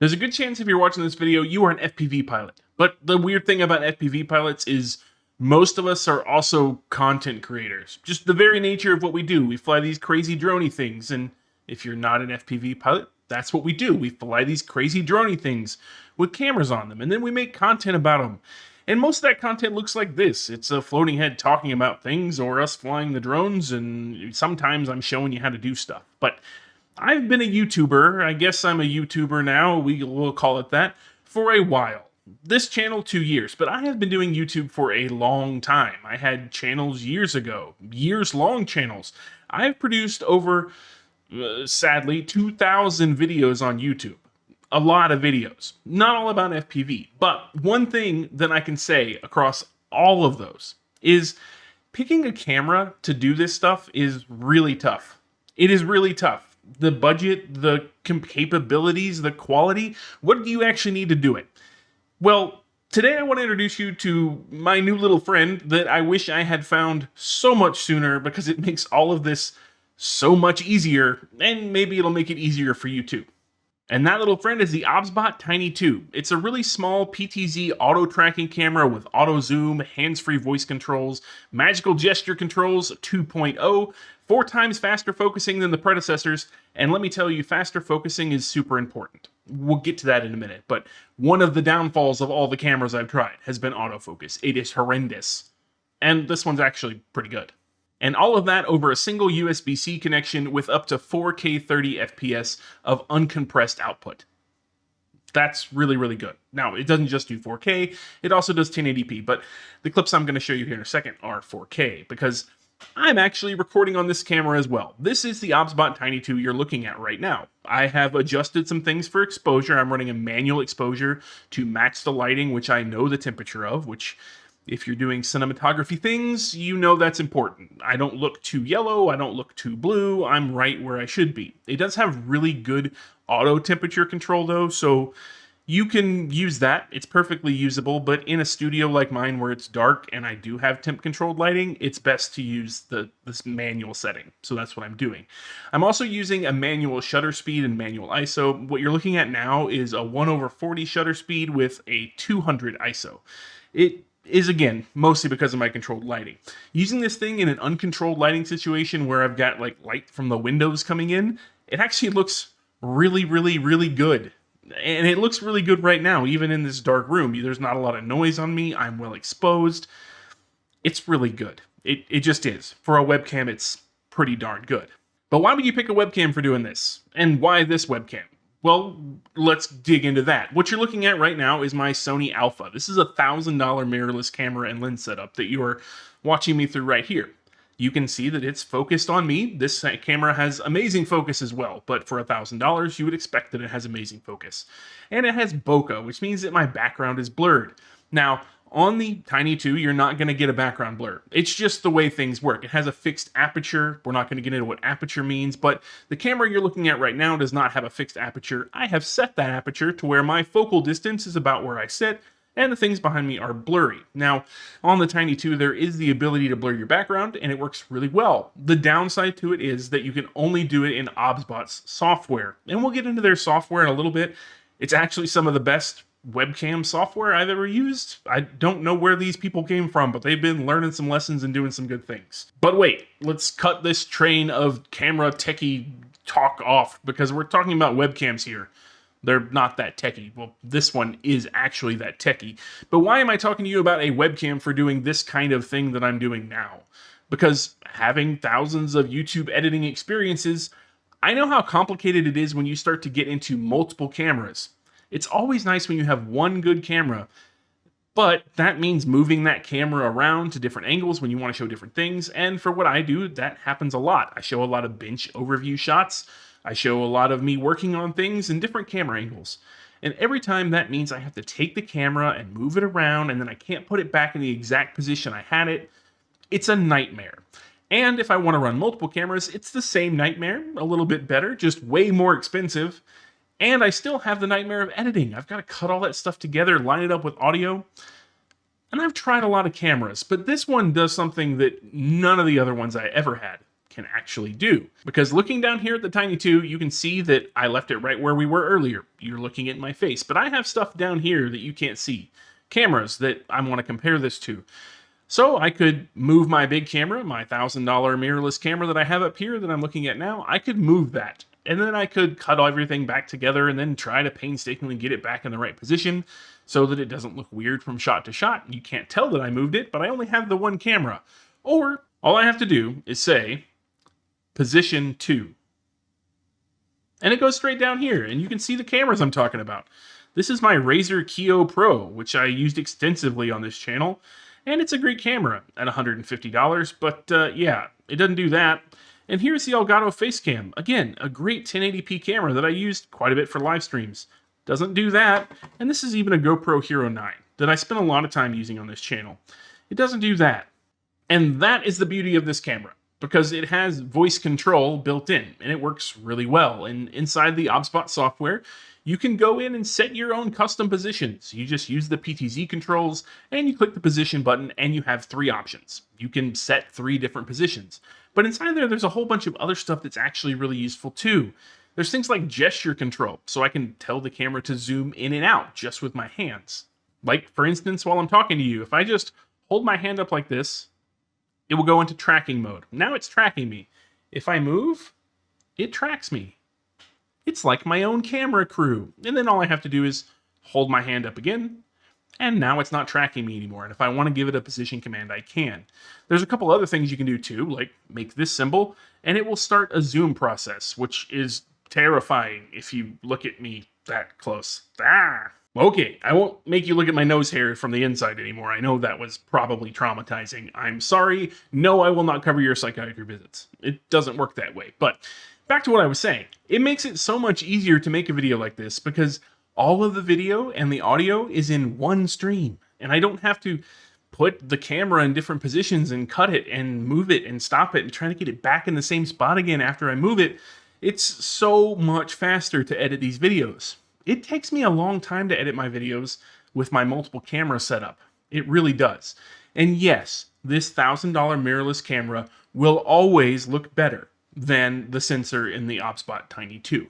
There's a good chance if you're watching this video, you are an FPV pilot. But the weird thing about FPV pilots is most of us are also content creators. Just the very nature of what we do. We fly these crazy droney things, and if you're not an FPV pilot, that's what we do. We fly these crazy droney things with cameras on them, and then we make content about them. And most of that content looks like this. It's a floating head talking about things, or us flying the drones, and sometimes I'm showing you how to do stuff. But I've been a YouTuber, I guess I'm a YouTuber now, we'll call it that, for a while. This channel 2 years, but I have been doing YouTube for a long time. I had channels years ago, years-long channels. I've produced over, sadly, 2,000 videos on YouTube. A lot of videos. Not all about FPV, but one thing that I can say across all of those is picking a camera to do this stuff is really tough. It is really tough. The budget, the capabilities, the quality, what do you actually need to do it? Well, today I want to introduce you to my new little friend that I wish I had found so much sooner because it makes all of this so much easier, and maybe it'll make it easier for you too. And that little friend is the OBSBOT Tiny 2. It's a really small PTZ auto tracking camera with auto zoom, hands-free voice controls, magical gesture controls 2.0, 4 times faster focusing than the predecessors, and let me tell you, faster focusing is super important. We'll get to that in a minute, but one of the downfalls of all the cameras I've tried has been autofocus. It is horrendous. And this one's actually pretty good. And all of that over a single USB-C connection with up to 4K 30 FPS of uncompressed output. That's really, really good. Now, it doesn't just do 4K, it also does 1080p, but the clips I'm going to show you here in a second are 4K, because I'm actually recording on this camera as well. This is the OBSBOT Tiny 2 you're looking at right now. I have adjusted some things for exposure. I'm running a manual exposure to match the lighting, which I know the temperature of, which if you're doing cinematography things, you know that's important. I don't look too yellow, I don't look too blue, I'm right where I should be. It does have really good auto temperature control though, so you can use that. It's perfectly usable, but in a studio like mine where it's dark and I do have temp controlled lighting, it's best to use this manual setting. So that's what I'm doing. I'm also using a manual shutter speed and manual ISO. What you're looking at now is a 1/40 shutter speed with a 200 ISO. It is, again, mostly because of my controlled lighting. Using this thing in an uncontrolled lighting situation where I've got like light from the windows coming in, it actually looks really, really, really good. And it looks really good right now, even in this dark room. There's not a lot of noise on me, I'm well exposed. It's really good. It just is. For a webcam, it's pretty darn good. But why would you pick a webcam for doing this? And why this webcam? Well, let's dig into that. What you're looking at right now is my Sony Alpha. This is a $1,000 mirrorless camera and lens setup that you are watching me through right here. You can see that it's focused on me. This camera has amazing focus as well, but for $1,000, you would expect that it has amazing focus. And it has bokeh, which means that my background is blurred. Now, on the Tiny 2, you're not going to get a background blur. It's just the way things work. It has a fixed aperture. We're not going to get into what aperture means, but the camera you're looking at right now does not have a fixed aperture. I have set that aperture to where my focal distance is about where I sit, and the things behind me are blurry. Now, on the Tiny 2, there is the ability to blur your background, and it works really well. The downside to it is that you can only do it in OBSBOT's software, and we'll get into their software in a little bit. It's actually some of the best webcam software I've ever used. I don't know where these people came from, but they've been learning some lessons and doing some good things. But wait, let's cut this train of camera techie talk off, because we're talking about webcams here. They're not that techie. Well, this one is actually that techie. But why am I talking to you about a webcam for doing this kind of thing that I'm doing now? Because having thousands of YouTube editing experiences, I know how complicated it is when you start to get into multiple cameras. It's always nice when you have one good camera, but that means moving that camera around to different angles when you want to show different things, and for what I do, that happens a lot. I show a lot of bench overview shots, I show a lot of me working on things in different camera angles, and every time that means I have to take the camera and move it around, and then I can't put it back in the exact position I had it. It's a nightmare. And if I want to run multiple cameras, it's the same nightmare, a little bit better, just way more expensive. And I still have the nightmare of editing. I've got to cut all that stuff together, line it up with audio. And I've tried a lot of cameras, but this one does something that none of the other ones I ever had. can actually do. Because looking down here at the Tiny 2, you can see that I left it right where we were earlier. You're looking at my face, but I have stuff down here that you can't see. Cameras that I want to compare this to. So I could move my big camera, my $1,000 mirrorless camera that I have up here that I'm looking at now. I could move that. And then I could cut everything back together and then try to painstakingly get it back in the right position so that it doesn't look weird from shot to shot. You can't tell that I moved it, but I only have the one camera. Or all I have to do is say, position 2. And it goes straight down here, and you can see the cameras I'm talking about. This is my Razer Kiyo Pro, which I used extensively on this channel, and it's a great camera at $150, but yeah, it doesn't do that. And here's the Elgato Facecam. Again, a great 1080p camera that I used quite a bit for live streams. Doesn't do that. And this is even a GoPro Hero 9 that I spent a lot of time using on this channel. It doesn't do that. And that is the beauty of this camera, because it has voice control built in, and it works really well. And inside the OBSBOT software, you can go in and set your own custom positions. You just use the PTZ controls, and you click the position button, and you have 3 options. You can set 3 different positions. But inside there's a whole bunch of other stuff that's actually really useful too. There's things like gesture control, so I can tell the camera to zoom in and out just with my hands. Like, for instance, while I'm talking to you, if I just hold my hand up like this, it will go into tracking mode. Now it's tracking me. If I move, it tracks me. It's like my own camera crew. And then all I have to do is hold my hand up again, and now it's not tracking me anymore. And if I want to give it a position command, I can. There's a couple other things you can do too, like make this symbol, and it will start a zoom process, which is terrifying if you look at me that close. Ah! Okay, I won't make you look at my nose hair from the inside anymore. I know that was probably traumatizing. I'm sorry. No, I will not cover your psychiatry visits. It doesn't work that way. But back to what I was saying. It makes it so much easier to make a video like this because all of the video and the audio is in one stream. And I don't have to put the camera in different positions and cut it and move it and stop it and try to get it back in the same spot again after I move it. It's so much faster to edit these videos. It takes me a long time to edit my videos with my multiple camera setup. It really does. And yes, this $1,000 mirrorless camera will always look better than the sensor in the OBSBOT Tiny 2.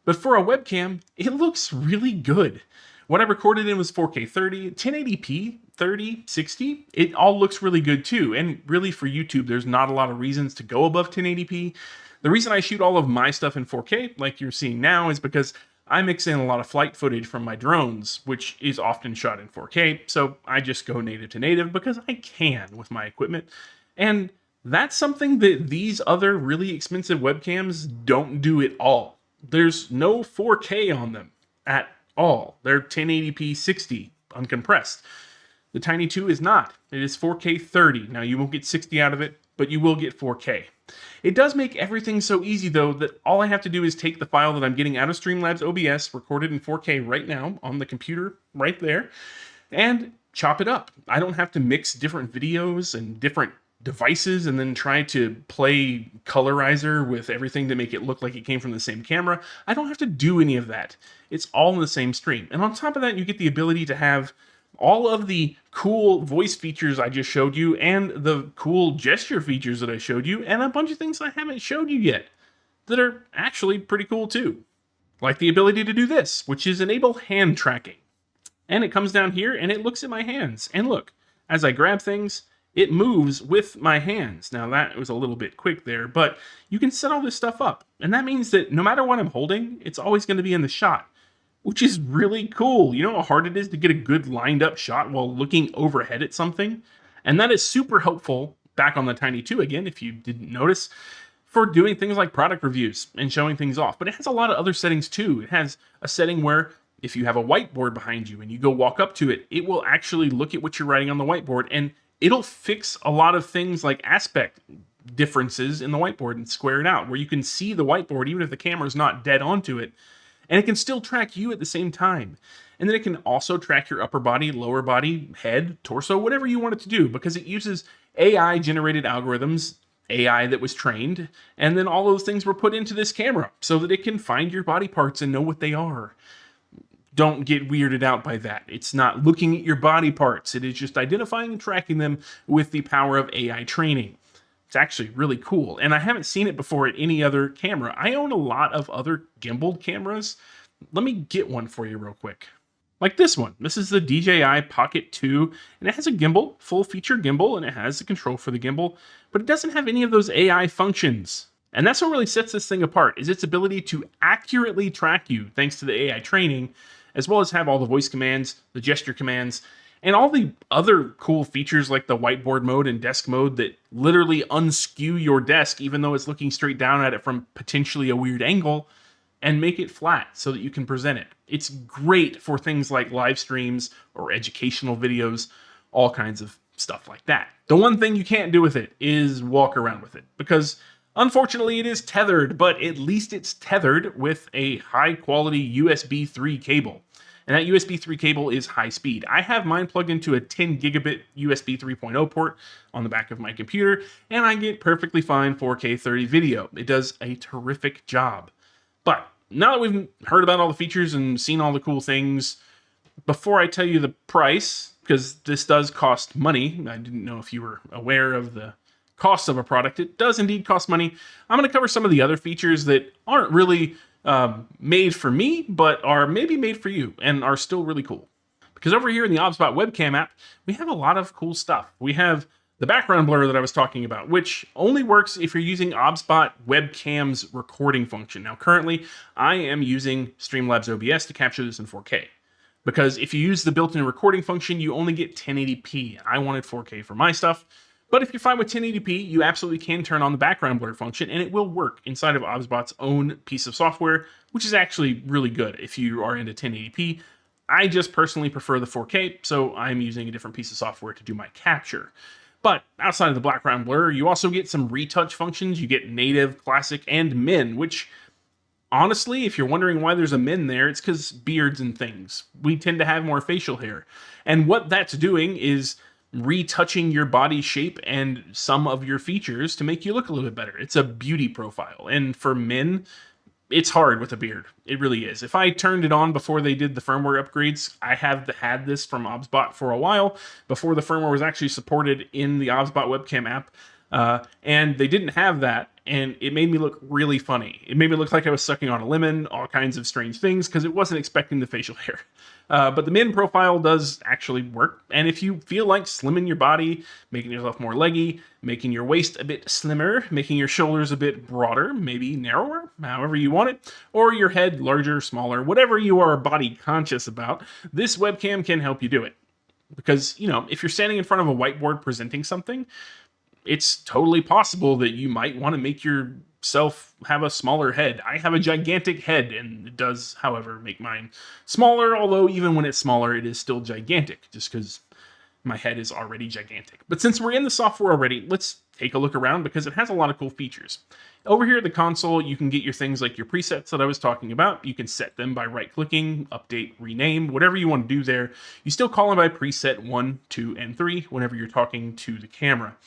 But for a webcam, it looks really good. What I recorded in was 4K 30, 1080p, 30, 60. It all looks really good too. And really for YouTube, there's not a lot of reasons to go above 1080p. The reason I shoot all of my stuff in 4K, like you're seeing now, is because I mix in a lot of flight footage from my drones, which is often shot in 4K, so I just go native to native because I can with my equipment. And that's something that these other really expensive webcams don't do at all. There's no 4K on them at all. They're 1080p 60 uncompressed. The Tiny 2 is not. It is 4K 30. Now you won't get 60 out of it, but you will get 4K. It does make everything so easy though that all I have to do is take the file that I'm getting out of Streamlabs OBS, recorded in 4K right now on the computer right there, and chop it up. I don't have to mix different videos and different devices and then try to play colorizer with everything to make it look like it came from the same camera. I don't have to do any of that. It's all in the same stream. And on top of that, you get the ability to have all of the cool voice features I just showed you and the cool gesture features that I showed you and a bunch of things I haven't showed you yet that are actually pretty cool too. Like the ability to do this, which is enable hand tracking. And it comes down here and it looks at my hands. And look, as I grab things, it moves with my hands. Now that was a little bit quick there, but you can set all this stuff up. And that means that no matter what I'm holding, it's always going to be in the shot, which is really cool. You know how hard it is to get a good lined up shot while looking overhead at something? And that is super helpful, back on the Tiny 2 again, if you didn't notice, for doing things like product reviews and showing things off. But it has a lot of other settings too. It has a setting where if you have a whiteboard behind you and you go walk up to it, it will actually look at what you're writing on the whiteboard and it'll fix a lot of things like aspect differences in the whiteboard and square it out, where you can see the whiteboard even if the camera's not dead onto it. And it can still track you at the same time. And then it can also track your upper body, lower body, head, torso, whatever you want it to do, because it uses AI-generated algorithms, AI that was trained, and then all those things were put into this camera so that it can find your body parts and know what they are. Don't get weirded out by that. It's not looking at your body parts. It is just identifying and tracking them with the power of AI training. It's actually really cool, and I haven't seen it before at any other camera. I own a lot of other gimbal cameras. Let me get one for you real quick. Like this one. This is the DJI Pocket 2, and it has a gimbal, full feature gimbal, and it has the control for the gimbal, but it doesn't have any of those AI functions. And that's what really sets this thing apart, is its ability to accurately track you thanks to the AI training, as well as have all the voice commands, the gesture commands, and all the other cool features like the whiteboard mode and desk mode that literally unskew your desk even though it's looking straight down at it from potentially a weird angle, and make it flat so that you can present it. It's great for things like live streams or educational videos, all kinds of stuff like that. The one thing you can't do with it is walk around with it, because unfortunately it is tethered, but at least it's tethered with a high quality USB 3 cable. And that USB 3 cable is high speed. I have mine plugged into a 10 gigabit USB 3.0 port on the back of my computer, and I get perfectly fine 4K 30 video. It does a terrific job. But now that we've heard about all the features and seen all the cool things, before I tell you the price, because this does cost money, I didn't know if you were aware of the cost of a product. It does indeed cost money. I'm going to cover some of the other features that aren't really made for me, but are maybe made for you and are still really cool. Because over here in the OBSBOT webcam app, we have a lot of cool stuff. We have the background blur that I was talking about, which only works if you're using OBSBOT webcam's recording function. Now, currently, I am using Streamlabs OBS to capture this in 4K. Because if you use the built-in recording function, you only get 1080p. I wanted 4K for my stuff. But if you're fine with 1080p, you absolutely can turn on the background blur function, and it will work inside of OBSBOT's own piece of software, which is actually really good if you are into 1080p. I just personally prefer the 4K, so I'm using a different piece of software to do my capture. But outside of the background blur, you also get some retouch functions. You get native, classic, and min, which honestly, if you're wondering why there's a min there, it's because beards and things. We tend to have more facial hair. And what that's doing is retouching your body shape and some of your features to make you look a little bit better. It's a beauty profile. And for men, it's hard with a beard. It really is. If I turned it on before they did the firmware upgrades, I have had this from OBSBOT for a while, before the firmware was actually supported in the OBSBOT webcam app. And they didn't have that, and it made me look really funny. It made me look like I was sucking on a lemon, all kinds of strange things, because it wasn't expecting the facial hair. But the min profile does actually work, and if you feel like slimming your body, making yourself more leggy, making your waist a bit slimmer, making your shoulders a bit broader, maybe narrower, however you want it, or your head larger, smaller, whatever you are body conscious about, this webcam can help you do it. Because, you know, if you're standing in front of a whiteboard presenting something, it's totally possible that you might want to make yourself have a smaller head. I have a gigantic head, and it does, however, make mine smaller, although even when it's smaller, it is still gigantic, just because my head is already gigantic. But since we're in the software already, let's take a look around, because it has a lot of cool features. Over here at the console, you can get your things like your presets that I was talking about. You can set them by right-clicking, update, rename, whatever you want to do there. You still call them by preset 1, 2, and 3 whenever you're talking to the camera.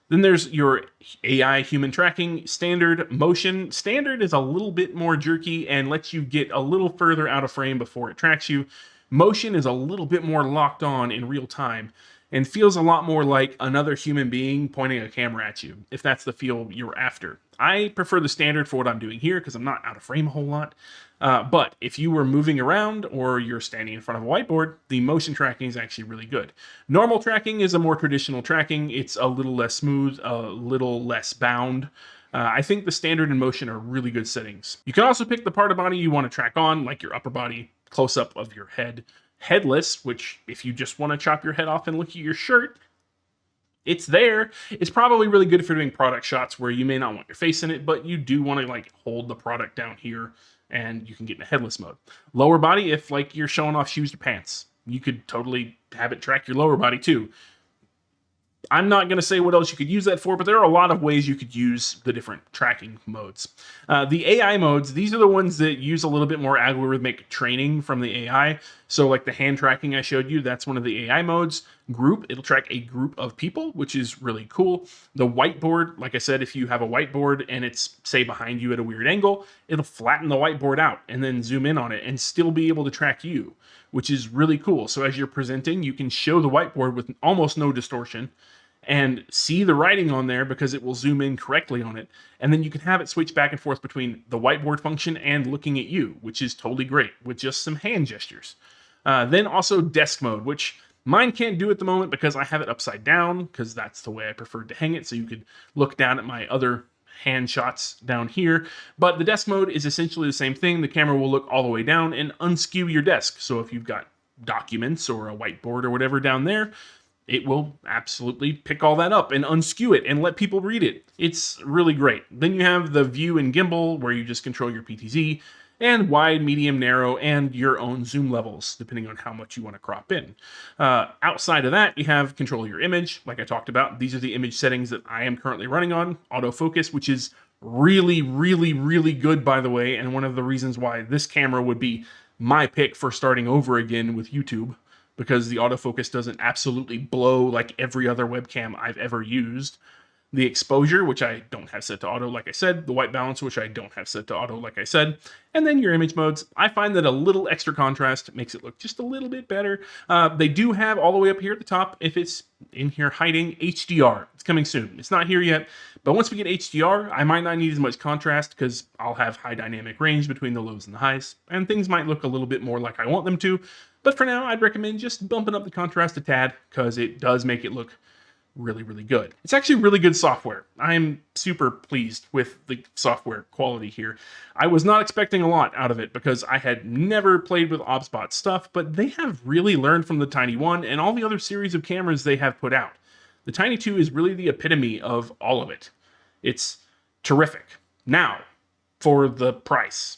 Then there's your AI human tracking, standard, motion. Standard is a little bit more jerky and lets you get a little further out of frame before it tracks you. Motion is a little bit more locked on in real time and feels a lot more like another human being pointing a camera at you, if that's the feel you're after. I prefer the standard for what I'm doing here because I'm not out of frame a whole lot. But if you were moving around or you're standing in front of a whiteboard, the motion tracking is actually really good. Normal tracking is a more traditional tracking. It's a little less smooth, a little less bound. I think the standard and motion are really good settings. You can also pick the part of body you want to track on, like your upper body, close-up of your head. Headless, which if you just want to chop your head off and look at your shirt, it's there. It's probably really good if you're doing product shots where you may not want your face in it, but you do want to like hold the product down here and you can get in a headless mode. Lower body, if like you're showing off shoes or pants, you could totally have it track your lower body too. I'm not going to say what else you could use that for, but there are a lot of ways you could use the different tracking modes. The AI modes, these are the ones that use a little bit more algorithmic training from the AI. So like the hand tracking I showed you, that's one of the AI modes. Group, it'll track a group of people, which is really cool. The whiteboard, like I said, if you have a whiteboard and it's, say, behind you at a weird angle, it'll flatten the whiteboard out and then zoom in on it and still be able to track you, which is really cool. So as you're presenting, you can show the whiteboard with almost no distortion, and see the writing on there because it will zoom in correctly on it. And then you can have it switch back and forth between the whiteboard function and looking at you, which is totally great with just some hand gestures. Then also desk mode, which mine can't do at the moment because I have it upside down, because that's the way I preferred to hang it, so you could look down at my other hand shots down here. But the desk mode is essentially the same thing. The camera will look all the way down and unskew your desk. So if you've got documents or a whiteboard or whatever down there, it will absolutely pick all that up and unskew it and let people read it. It's really great. Then you have the view and gimbal, where you just control your PTZ, and wide, medium, narrow, and your own zoom levels, depending on how much you want to crop in. Outside of that, you have control of your image, like I talked about. These are the image settings that I am currently running on. Autofocus, which is really, really, really good, by the way, and one of the reasons why this camera would be my pick for starting over again with YouTube, because the autofocus doesn't absolutely blow like every other webcam I've ever used. The exposure, which I don't have set to auto, like I said. The white balance, which I don't have set to auto, like I said. And then your image modes. I find that a little extra contrast makes it look just a little bit better. They do have all the way up here at the top, if it's in here hiding, HDR. It's coming soon. It's not here yet, but once we get HDR, I might not need as much contrast because I'll have high dynamic range between the lows and the highs, and things might look a little bit more like I want them to. But for now, I'd recommend just bumping up the contrast a tad, because it does make it look really, really good. It's actually really good software. I'm super pleased with the software quality here. I was not expecting a lot out of it because I had never played with OBSBOT stuff, but they have really learned from the Tiny 1 and all the other series of cameras they have put out. The Tiny 2 is really the epitome of all of it. It's terrific. Now, for the price.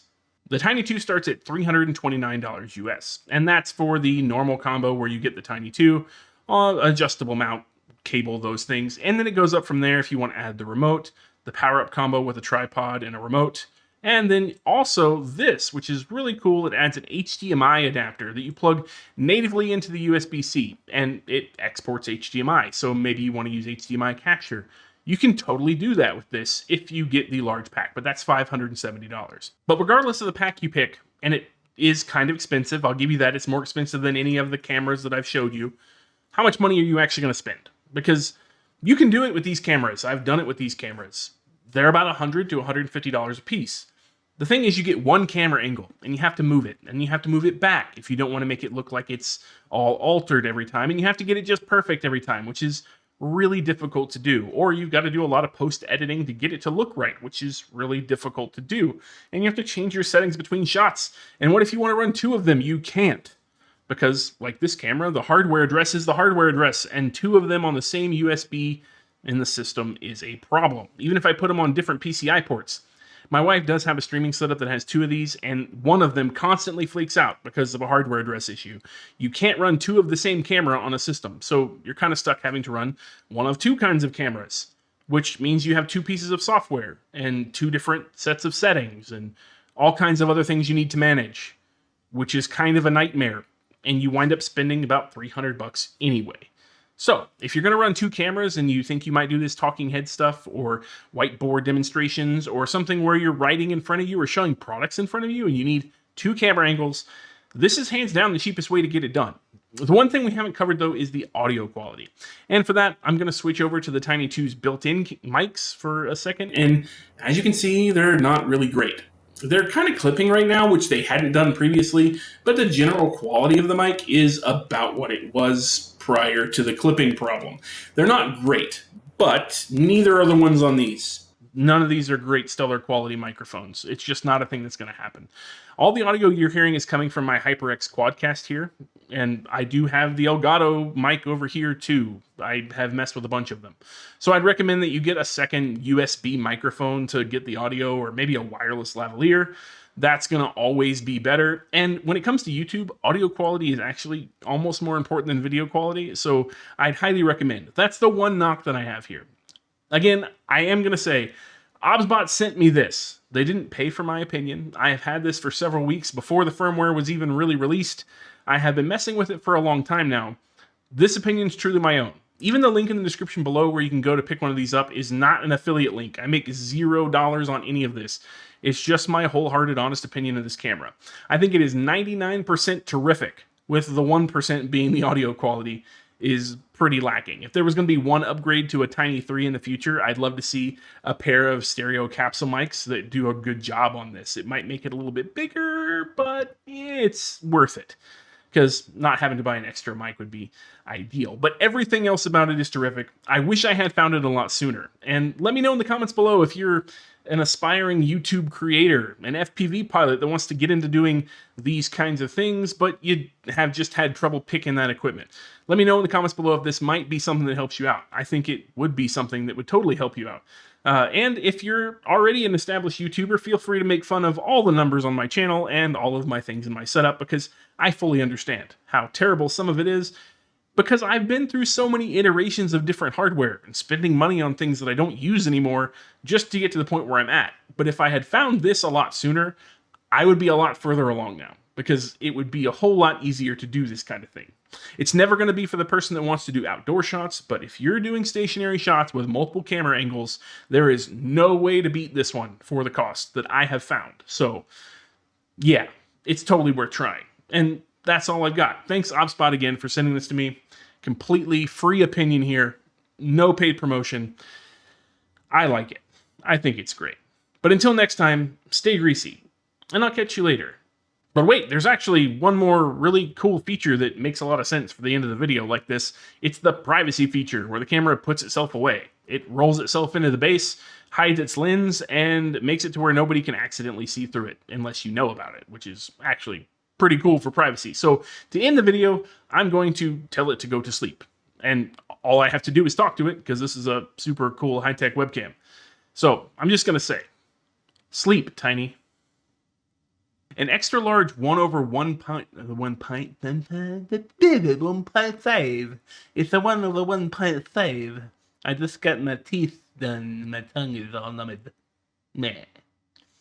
The Tiny 2 starts at $329 US, and that's for the normal combo where you get the Tiny 2, adjustable mount, cable, those things, and then it goes up from there if you want to add the remote, the power-up combo with a tripod and a remote, and then also this, which is really cool. It adds an HDMI adapter that you plug natively into the USB-C, and it exports HDMI, so maybe you want to use HDMI capture. You can totally do that with this if you get the large pack, but that's $570. But regardless of the pack you pick, and it is kind of expensive, I'll give you that, it's more expensive than any of the cameras that I've showed you, how much money are you actually going to spend? Because you can do it with these cameras. I've done it with these cameras. They're about $100 to $150 a piece. The thing is, you get one camera angle, and you have to move it, and you have to move it back if you don't want to make it look like it's all altered every time, and you have to get it just perfect every time, which is really difficult to do. Or you've got to do a lot of post-editing to get it to look right, which is really difficult to do. And you have to change your settings between shots. And what if you want to run two of them? You can't. Because, like this camera, the hardware address is the hardware address, and two of them on the same USB in the system is a problem. Even if I put them on different PCI ports. My wife does have a streaming setup that has two of these, and one of them constantly flakes out because of a hardware address issue. You can't run two of the same camera on a system, so you're kind of stuck having to run one of two kinds of cameras, which means you have two pieces of software and two different sets of settings and all kinds of other things you need to manage, which is kind of a nightmare. And you wind up spending about $300 anyway. So, if you're going to run two cameras and you think you might do this talking head stuff or whiteboard demonstrations or something where you're writing in front of you or showing products in front of you and you need two camera angles, this is hands down the cheapest way to get it done. The one thing we haven't covered, though, is the audio quality. And for that, I'm going to switch over to the Tiny 2's built-in mics for a second. And as you can see, they're not really great. They're kind of clipping right now, which they hadn't done previously, but the general quality of the mic is about what it was prior to the clipping problem. They're not great, but neither are the ones on these. None of these are great stellar quality microphones. It's just not a thing that's going to happen. All the audio you're hearing is coming from my HyperX Quadcast here, and I do have the Elgato mic over here too. I have messed with a bunch of them. So I'd recommend that you get a second USB microphone to get the audio, or maybe a wireless lavalier. That's going to always be better. And when it comes to YouTube, audio quality is actually almost more important than video quality, so I'd highly recommend. That's the one knock that I have here. Again, I am going to say, OBSBOT sent me this. They didn't pay for my opinion. I have had this for several weeks before the firmware was even really released. I have been messing with it for a long time now. This opinion is truly my own. Even the link in the description below where you can go to pick one of these up is not an affiliate link. I make $0 on any of this. It's just my wholehearted, honest opinion of this camera. I think it is 99% terrific, with the 1% being the audio quality. is pretty lacking. If there was going to be one upgrade to a Tiny 3 in the future, I'd love to see a pair of stereo capsule mics that do a good job on this. It might make it a little bit bigger, but it's worth it, because not having to buy an extra mic would be ideal. But everything else about it is terrific. I wish I had found it a lot sooner. And let me know in the comments below if you're an aspiring YouTube creator, an FPV pilot that wants to get into doing these kinds of things, but you have just had trouble picking that equipment. Let me know in the comments below if this might be something that helps you out. I think it would be something that would totally help you out. And if you're already an established YouTuber, feel free to make fun of all the numbers on my channel and all of my things in my setup, because I fully understand how terrible some of it is, because I've been through so many iterations of different hardware and spending money on things that I don't use anymore just to get to the point where I'm at. But if I had found this a lot sooner, I would be a lot further along now, because it would be a whole lot easier to do this kind of thing. It's never going to be for the person that wants to do outdoor shots, but if you're doing stationary shots with multiple camera angles, there is no way to beat this one for the cost that I have found. So yeah, it's totally worth trying. And that's all I've got. Thanks OBSBOT again for sending this to me. Completely free opinion here. No paid promotion. I like it. I think it's great. But until next time, stay greasy. And I'll catch you later. But wait, there's actually one more really cool feature that makes a lot of sense for the end of the video like this. It's the privacy feature, where the camera puts itself away. It rolls itself into the base, hides its lens, and makes it to where nobody can accidentally see through it unless you know about it, which is actually pretty cool for privacy. So to end the video, I'm going to tell it to go to sleep. And all I have to do is talk to it, because this is a super cool high-tech webcam. So I'm just going to say, sleep, Tiny. An extra large 1/1.5. It's a 1/1.5. I just got my teeth done. My tongue is all numbed. Meh.